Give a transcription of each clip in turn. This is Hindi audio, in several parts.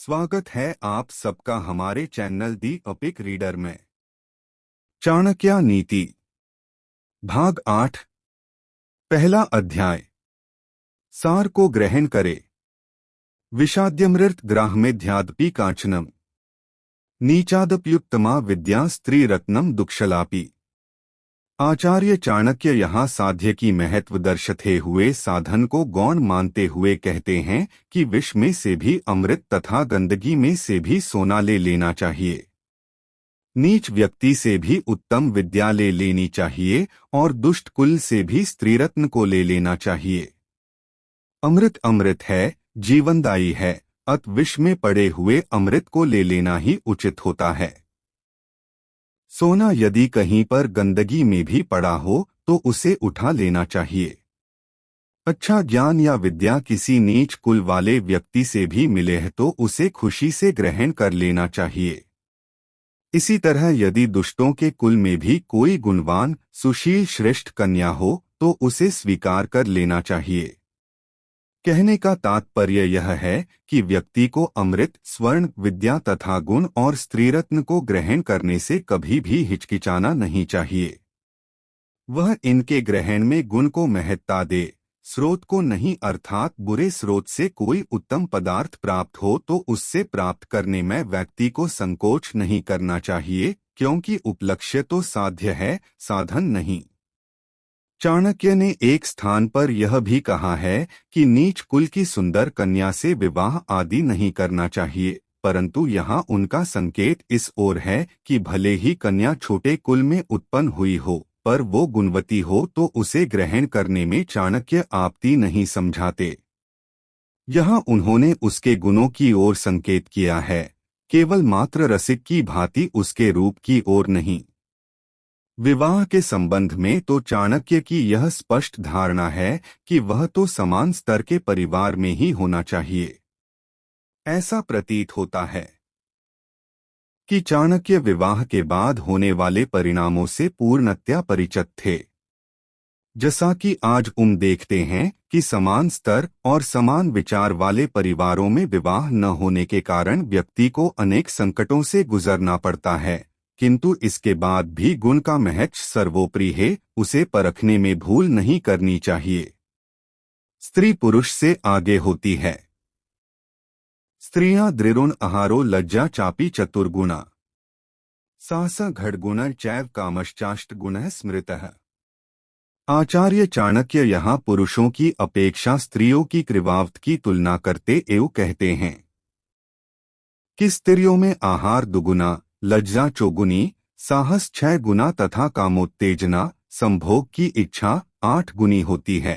स्वागत है आप सबका हमारे चैनल दी अपिक रीडर में। चाणक्य नीति भाग 8 पहला अध्याय। सार को ग्रहण करे। विषाद्यमृत ग्राह्मेध्यादपि कांचनम नीचादप्युत्तमा विद्या स्त्री रत्नम दुक्षलापि। आचार्य चाणक्य यहाँ साध्य की महत्व दर्शते हुए साधन को गौण मानते हुए कहते हैं कि विष में से भी अमृत तथा गंदगी में से भी सोना ले लेना चाहिए। नीच व्यक्ति से भी उत्तम विद्या ले लेनी चाहिए और दुष्ट कुल से भी स्त्रीरत्न को ले लेना चाहिए। अमृत अमृत है, जीवनदायी है, अत विष में पड़े हुए अमृत को ले लेना ही उचित होता है। सोना यदि कहीं पर गंदगी में भी पड़ा हो तो उसे उठा लेना चाहिए। अच्छा ज्ञान या विद्या किसी नीच कुल वाले व्यक्ति से भी मिले है तो उसे खुशी से ग्रहण कर लेना चाहिए। इसी तरह यदि दुष्टों के कुल में भी कोई गुणवान सुशील श्रेष्ठ कन्या हो तो उसे स्वीकार कर लेना चाहिए। कहने का तात्पर्य यह है कि व्यक्ति को अमृत, स्वर्ण, विद्या तथा गुण और स्त्रीरत्न को ग्रहण करने से कभी भी हिचकिचाना नहीं चाहिए। वह इनके ग्रहण में गुण को महत्ता दे, स्रोत को नहीं, अर्थात बुरे स्रोत से कोई उत्तम पदार्थ प्राप्त हो तो उससे प्राप्त करने में व्यक्ति को संकोच नहीं करना चाहिए, क्योंकि उपलक्ष्य तो साध्य है, साधन नहीं। चाणक्य ने एक स्थान पर यह भी कहा है कि नीच कुल की सुंदर कन्या से विवाह आदि नहीं करना चाहिए, परंतु यहाँ उनका संकेत इस ओर है कि भले ही कन्या छोटे कुल में उत्पन्न हुई हो, पर वो गुणवती हो तो उसे ग्रहण करने में चाणक्य आपत्ति नहीं समझाते। यहाँ उन्होंने उसके गुणों की ओर संकेत किया है, केवल मात्र रसिक की भांति उसके रूप की ओर नहीं। विवाह के संबंध में तो चाणक्य की यह स्पष्ट धारणा है कि वह तो समान स्तर के परिवार में ही होना चाहिए। ऐसा प्रतीत होता है कि चाणक्य विवाह के बाद होने वाले परिणामों से पूर्णतया परिचित थे। जैसा कि आज देखते हैं कि समान स्तर और समान विचार वाले परिवारों में विवाह न होने के कारण व्यक्ति को अनेक संकटों से गुजरना पड़ता है, किंतु इसके बाद भी गुण का महत्व सर्वोपरि है, उसे परखने में भूल नहीं करनी चाहिए। स्त्री पुरुष से आगे होती है। स्त्रियां दृढ़ुन आहारो लज्जा चापी चतुर्गुणा साहस घड़गुण चैव कामश्चाष्ट गुण स्मृतः। आचार्य चाणक्य यहाँ पुरुषों की अपेक्षा स्त्रियों की कृपावत की तुलना करते एवं कहते हैं कि स्त्रियों में आहार दुगुना, लज्जा चौगुनी, साहस 6 गुना तथा कामोत्तेजना संभोग की इच्छा 8 गुनी होती है।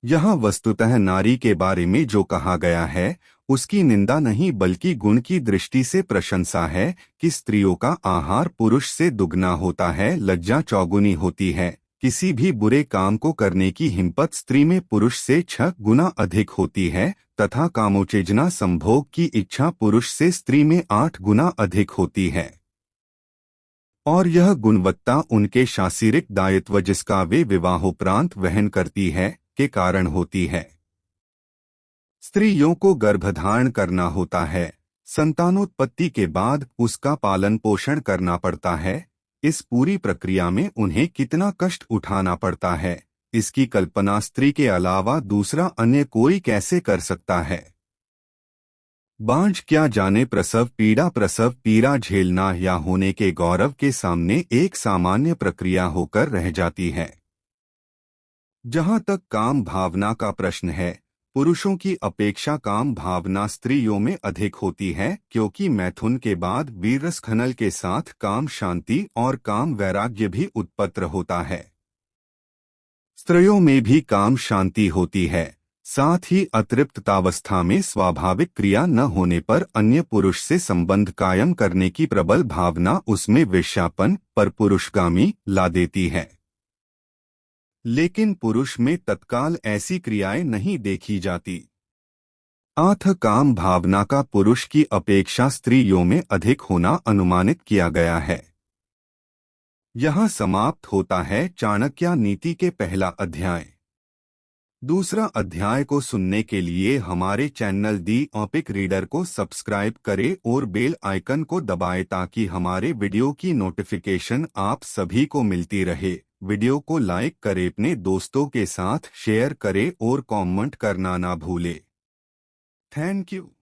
यहाँ वस्तुतः नारी के बारे में जो कहा गया है उसकी निंदा नहीं बल्कि गुण की दृष्टि से प्रशंसा है कि स्त्रियों का आहार पुरुष से दुगना होता है, लज्जा चौगुनी होती है, किसी भी बुरे काम को करने की हिम्मत स्त्री में पुरुष से 6 गुना अधिक होती है तथा कामोत्तेजना संभोग की इच्छा पुरुष से स्त्री में 8 गुना अधिक होती है। और यह गुणवत्ता उनके शारीरिक दायित्व जिसका वे विवाहोपरांत वहन करती है के कारण होती है। स्त्रियों को गर्भधारण करना होता है, संतानोत्पत्ति के बाद उसका पालन पोषण करना पड़ता है। इस पूरी प्रक्रिया में उन्हें कितना कष्ट उठाना पड़ता है, इसकी कल्पना स्त्री के अलावा दूसरा अन्य कोई कैसे कर सकता है। बांझ क्या जाने प्रसव पीड़ा झेलना या होने के गौरव के सामने एक सामान्य प्रक्रिया होकर रह जाती है। जहाँ तक काम भावना का प्रश्न है, पुरुषों की अपेक्षा काम भावना स्त्रियों में अधिक होती है, क्योंकि मैथुन के बाद वीरस्खनन के साथ काम शांति और काम वैराग्य भी उत्पन्न होता है। स्त्रियों में भी काम शांति होती है, साथ ही अतृप्ततावस्था में स्वाभाविक क्रिया न होने पर अन्य पुरुष से संबंध कायम करने की प्रबल भावना उसमें वेश्यापन पर पुरुषगामी ला देती है। लेकिन पुरुष में तत्काल ऐसी क्रियाएं नहीं देखी जाती। अतः काम भावना का पुरुष की अपेक्षा स्त्रियों में अधिक होना अनुमानित किया गया है। यहाँ समाप्त होता है चाणक्य नीति के पहला अध्याय। दूसरा अध्याय को सुनने के लिए हमारे चैनल दी ऑपिक रीडर को सब्सक्राइब करें और बेल आइकन को दबाएं ताकि हमारे वीडियो की नोटिफिकेशन आप सभी को मिलती रहे। वीडियो को लाइक करें, अपने दोस्तों के साथ शेयर करें और कमेंट करना ना भूलें। Thank you.